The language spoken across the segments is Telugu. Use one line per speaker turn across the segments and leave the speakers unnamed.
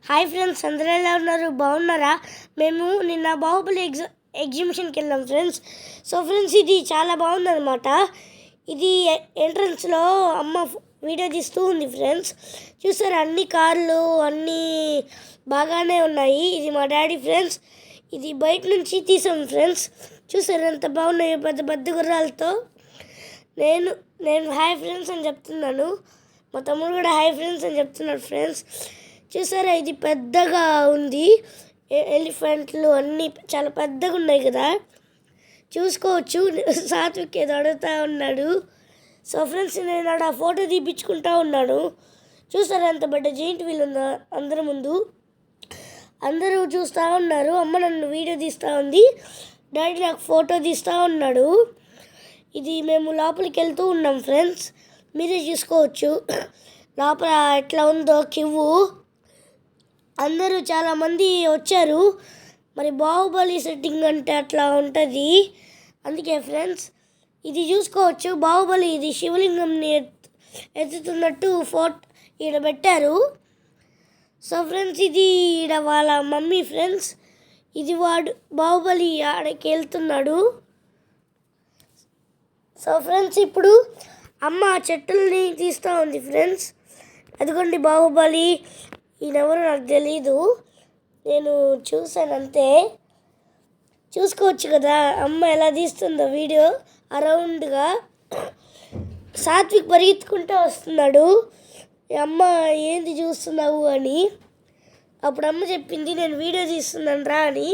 హాయ్ ఫ్రెండ్స్, అందరూ ఎలా ఉన్నారు? బాగున్నారా? మేము నిన్న బాహుబలి ఎగ్జిబిషన్కి వెళ్ళాం ఫ్రెండ్స్. సో ఫ్రెండ్స్, ఇది చాలా బాగుందన్నమాట. ఇది ఎంట్రన్స్లో అమ్మ వీడియో తీస్తూ ఉంది ఫ్రెండ్స్. చూసారు, అన్ని కార్లు అన్నీ బాగానే ఉన్నాయి. ఇది మా డాడీ ఫ్రెండ్స్. ఇది బయట నుంచి తీసాం ఫ్రెండ్స్. చూసారు ఎంత బాగున్నాయో, పెద్ద పెద్ద గుర్రాలతో. నేను నేను హాయ్ ఫ్రెండ్స్ అని చెప్తున్నాను, మా తమ్ముడు కూడా హాయ్ ఫ్రెండ్స్ అని చెప్తున్నాడు ఫ్రెండ్స్. చూసారా, ఇది పెద్దగా ఉంది. ఎలిఫెంట్లు అన్నీ చాలా పెద్దగా ఉన్నాయి కదా, చూసుకోవచ్చు. సాత్విక్ ఏదో అడుగుతూ ఉన్నాడు. సో ఫ్రెండ్స్, నేను ఆడ ఫోటో తీపించుకుంటా ఉన్నాను. చూసారా ఎంత పెద్ద జెయింట్ వీల్ ఉందో అందరి ముందు. అందరూ చూస్తూ ఉన్నారు. అమ్మ నన్ను వీడియో తీస్తూ ఉంది, డాడీ నాకు ఫోటో తీస్తూ ఉన్నాడు. ఇది మేము లోపలికి వెళ్తూ ఉన్నాం ఫ్రెండ్స్. మీరే చూసుకోవచ్చు లోపల ఎట్లా ఉందో క్యూ. అందరూ చాలామంది వచ్చారు. మరి బాహుబలి సెట్టింగ్ అంటే అట్లా ఉంటుంది. అందుకే ఫ్రెండ్స్, ఇది చూసుకోవచ్చు. బాహుబలి ఇది శివలింగంని ఎత్తుతున్నట్టు ఈడ పెట్టారు. సో ఫ్రెండ్స్, ఇది ఈడ వాళ్ళ మమ్మీ ఫ్రెండ్స్. ఇది వాడు బాహుబలి ఆడకి వెళ్తున్నాడు. సో ఫ్రెండ్స్, ఇప్పుడు అమ్మ చెట్టుల్ని తీస్తూ ఉంది ఫ్రెండ్స్. అదిగోండి బాహుబలి. ఈయనెవరో నాకు తెలీదు, నేను చూశాను అంతే. చూసుకోవచ్చు కదా అమ్మ ఎలా తీస్తుందో వీడియో అరౌండ్గా. సాత్విక్ పరిగెత్తుకుంటూ వస్తున్నాడు. అమ్మ ఏంది చూస్తున్నావు అని. అప్పుడు అమ్మ చెప్పింది నేను వీడియో తీస్తున్నాను రా అని.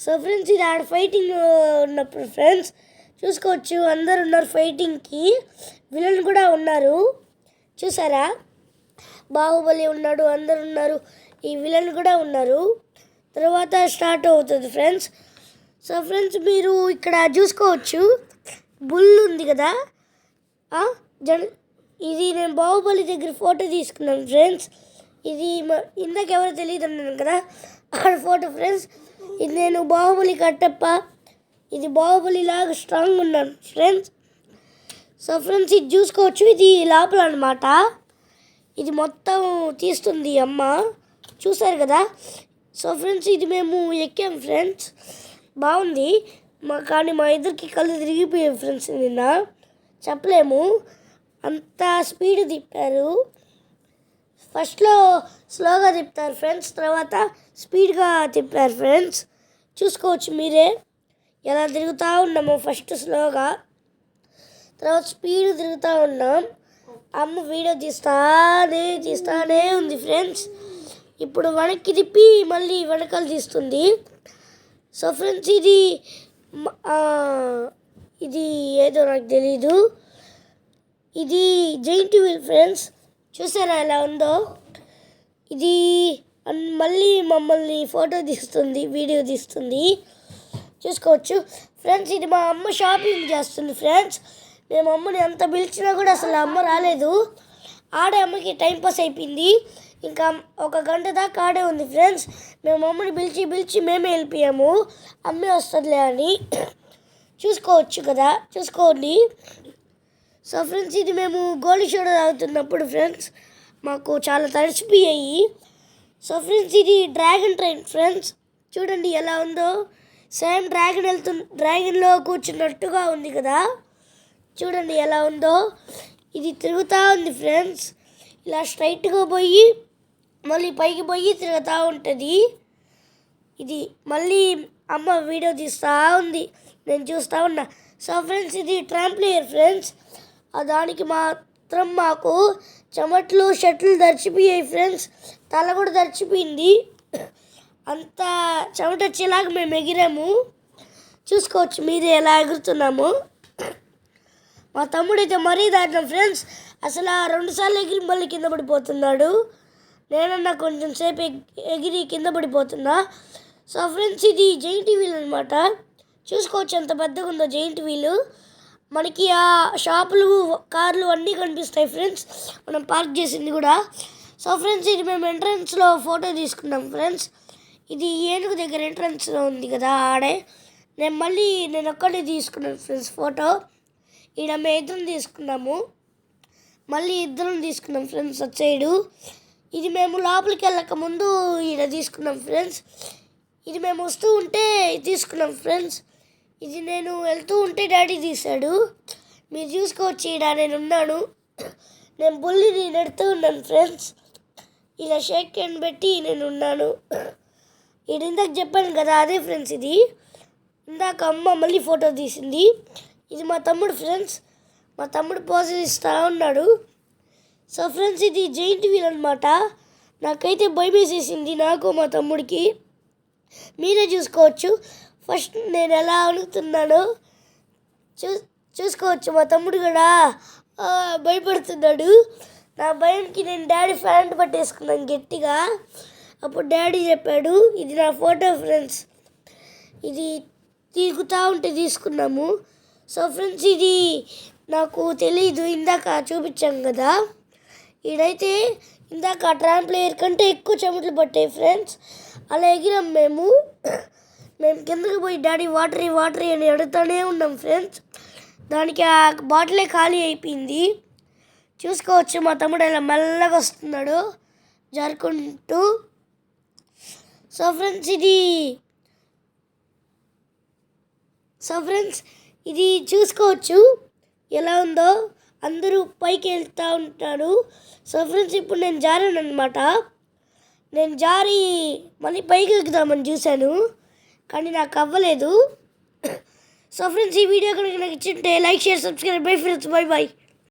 సో ఫ్రెండ్స్, ఇది ఆడ ఫైటింగ్ ఉన్నప్పుడు ఫ్రెండ్స్ చూసుకోవచ్చు, అందరు ఉన్నారు ఫైటింగ్కి. విలన్ కూడా ఉన్నారు. చూసారా, బాహుబలి ఉన్నాడు, అందరు ఉన్నారు, ఈ విలన్ కూడా ఉన్నారు. తర్వాత స్టార్ట్ అవుతుంది ఫ్రెండ్స్. సో ఫ్రెండ్స్, మీరు ఇక్కడ చూసుకోవచ్చు బుల్ ఉంది కదా. ఇది నేను బాహుబలి దగ్గర ఫోటో తీసుకున్నాను ఫ్రెండ్స్. ఇది ఇందాక ఎవరో తెలియదు అన్నాను కదా, ఆడ ఫోటో ఫ్రెండ్స్. ఇది నేను బాహుబలి కట్టప్ప. ఇది బాహుబలి లాగా స్ట్రాంగ్ ఉన్నాను ఫ్రెండ్స్. సో ఫ్రెండ్స్, ఇది చూసుకోవచ్చు, ఇది లోపల అనమాట. ఇది మొత్తం తీస్తుంది అమ్మ, చూసారు కదా. సో ఫ్రెండ్స్, ఇది మేము ఎక్కాం ఫ్రెండ్స్, బాగుంది. కానీ మా ఇద్దరికి కళ్ళు తిరిగిపోయాయి ఫ్రెండ్స్. నిన్న చెప్పలేము, అంత స్పీడ్ తిప్పారు. ఫస్ట్లో స్లోగా తిప్పుతారు ఫ్రెండ్స్, తర్వాత స్పీడ్గా తిప్పారు ఫ్రెండ్స్. చూసుకోవచ్చు మీరే ఎలా తిరుగుతూ ఉన్నాము. ఫస్ట్ స్లోగా, తర్వాత స్పీడ్ తిరుగుతూ ఉన్నాం. అమ్మ వీడియో తీస్తానే ఉంది ఫ్రెండ్స్. ఇప్పుడు వెనక్కి తిప్పి మళ్ళీ వెనకాల తీస్తుంది. సో ఫ్రెండ్స్, ఇది ఏదో నాకు తెలీదు. ఇది జెయింట్ వీల్ ఫ్రెండ్స్. చూసారా ఎలా ఉందో. ఇది మళ్ళీ మమ్మల్ని ఫోటో తీస్తుంది, వీడియో తీస్తుంది. చూసుకోవచ్చు ఫ్రెండ్స్, ఇది మా అమ్మ షాపింగ్ చేస్తుంది ఫ్రెండ్స్. మేము అమ్మని ఎంత పిలిచినా కూడా అసలు అమ్మ రాలేదు. ఆడే అమ్మకి టైంపాస్ అయిపోయింది. ఇంకా ఒక గంట దాకా ఆడే ఉంది ఫ్రెండ్స్. మేము అమ్మని పిలిచి మేమే వెళ్ళిపోయాము, అమ్మే వస్తుందిలే అని. చూసుకోవచ్చు కదా, చూసుకోండి. సో ఫ్రెండ్స్, ఇది మేము గోళీ సోడా తాగుతున్నప్పుడు ఫ్రెండ్స్ మాకు చాలా తడిచిపోయాయి. సో ఫ్రెండ్స్, ఇది డ్రాగన్ ట్రైన్ ఫ్రెండ్స్. చూడండి ఎలా ఉందో. సేమ్ డ్రాగన్లో కూర్చున్నట్టుగా ఉంది కదా, చూడండి ఎలా ఉందో. ఇది తిరుగుతూ ఉంది ఫ్రెండ్స్. ఇలా స్ట్రైట్గా పోయి మళ్ళీ పైకి పోయి తిరుగుతూ ఉంటుంది. ఇది మళ్ళీ అమ్మ వీడియో తీస్తూ ఉంది, నేను చూస్తూ ఉన్నా. సో ఫ్రెండ్స్, ఇది ట్రాంప్లియర్ ఫ్రెండ్స్. దానికి మాత్రం మాకు చెమట్లు షర్ట్లు దర్చిపోయాయి ఫ్రెండ్స్. తల కూడా దర్చిపోయింది. అంతా చెమట వచ్చేలాగా మేము ఎగిరాము. చూసుకోవచ్చు మీరే ఎలా ఎగురుతున్నాము. మా తమ్ముడైతే మరీ దాటినాం ఫ్రెండ్స్. అసలు 2 సార్లు ఎగిరి మళ్ళీ కింద పడిపోతున్నాడు. నేనన్నా కొంచెం సేపు ఎగిరి కింద పడిపోతున్నా. సో ఫ్రెండ్స్, ఇది జెయింట్ వీల్ అనమాట. చూసుకోవచ్చు ఎంత పెద్దగా ఉందో జెయింట్ వీలు. మనకి ఆ షాపులు, కార్లు అన్నీ కనిపిస్తాయి ఫ్రెండ్స్, మనం పార్క్ చేసింది కూడా. సో ఫ్రెండ్స్, ఇది మేము ఎంట్రన్స్లో ఫోటో తీసుకున్నాం ఫ్రెండ్స్. ఇది ఏనుగు దగ్గర ఎంట్రన్స్లో ఉంది కదా, ఆడే. నేను ఒక్కడే తీసుకున్నాను ఫ్రెండ్స్ ఫోటో. ఈడ మేము ఇద్దరం తీసుకున్నాము, మళ్ళీ ఇద్దరం తీసుకున్నాం ఫ్రెండ్స్ అటు సైడు. ఇది మేము లోపలికి వెళ్ళక ముందు ఈడ తీసుకున్నాం ఫ్రెండ్స్. ఇది మేము వస్తూ ఉంటే తీసుకున్నాం ఫ్రెండ్స్. ఇది నేను వెళ్తూ ఉంటే డాడీ తీశాడు. మీరు చూసుకోవచ్చు, ఈడ నేను ఉన్నాను. నేను బుల్లిని నెడుతూ ఉన్నాను ఫ్రెండ్స్. ఇలా షేక్ హ్యాండ్ పెట్టి నేను ఉన్నాను. ఇది ఇందాక చెప్పాను కదా, అదే ఫ్రెండ్స్. ఇది ఇందాక అమ్మ మళ్ళీ ఫోటో తీసింది. ఇది మా తమ్ముడు ఫ్రెండ్స్. మా తమ్ముడు పోజులు ఇస్తూ ఉన్నాడు. సో ఫ్రెండ్స్, ఇది జైంట్ వీల్ అనమాట. నాకైతే భయం వేసేసింది, నాకు మా తమ్ముడికి. మీరే చూసుకోవచ్చు ఫస్ట్ నేను ఎలా అడుగుతున్నానో చూసుకోవచ్చు. మా తమ్ముడు కూడా భయపడుతున్నాడు. నా భయంకి నేను డాడీ ఫ్యాంట్ పట్టేసుకున్నాను గట్టిగా. అప్పుడు డాడీ చెప్పాడు, ఇది నా ఫోటో ఫ్రెండ్స్. ఇది తిరుగుతూ ఉంటే తీసుకున్నాము. సో ఫ్రెండ్స్, ఇది నాకు తెలీదు, ఇందాక చూపించాం కదా. ఇదైతే ఇందాక ట్రాంప్లేయర్ కంటే ఎక్కువ చెమటలు పట్టాయి ఫ్రెండ్స్. అలా ఎగిరాం మేము కిందకి పోయి డాడీ వాటరీ అని అడుగుతూనే ఉన్నాం ఫ్రెండ్స్. దానికి ఆ బాటిలే ఖాళీ అయిపోయింది. చూసుకోవచ్చు మా తమ్ముడు ఇలా మెల్లగా వస్తున్నాడు జారుకుంటూ. సో ఫ్రెండ్స్, ఇది చూసుకోవచ్చు ఎలా ఉందో. అందరూ పైకి వెళ్తూ ఉంటారు. సో ఫ్రెండ్స్, ఇప్పుడు నేను జారాను అనమాట. నేను జారి మళ్ళీ పైకి ఎక్కుదామని చూశాను, కానీ నాకు అవ్వలేదు. సో ఫ్రెండ్స్, ఈ వీడియో కనుక నాకు ఇచ్చింటే like, share, subscribe. Bye friends, by.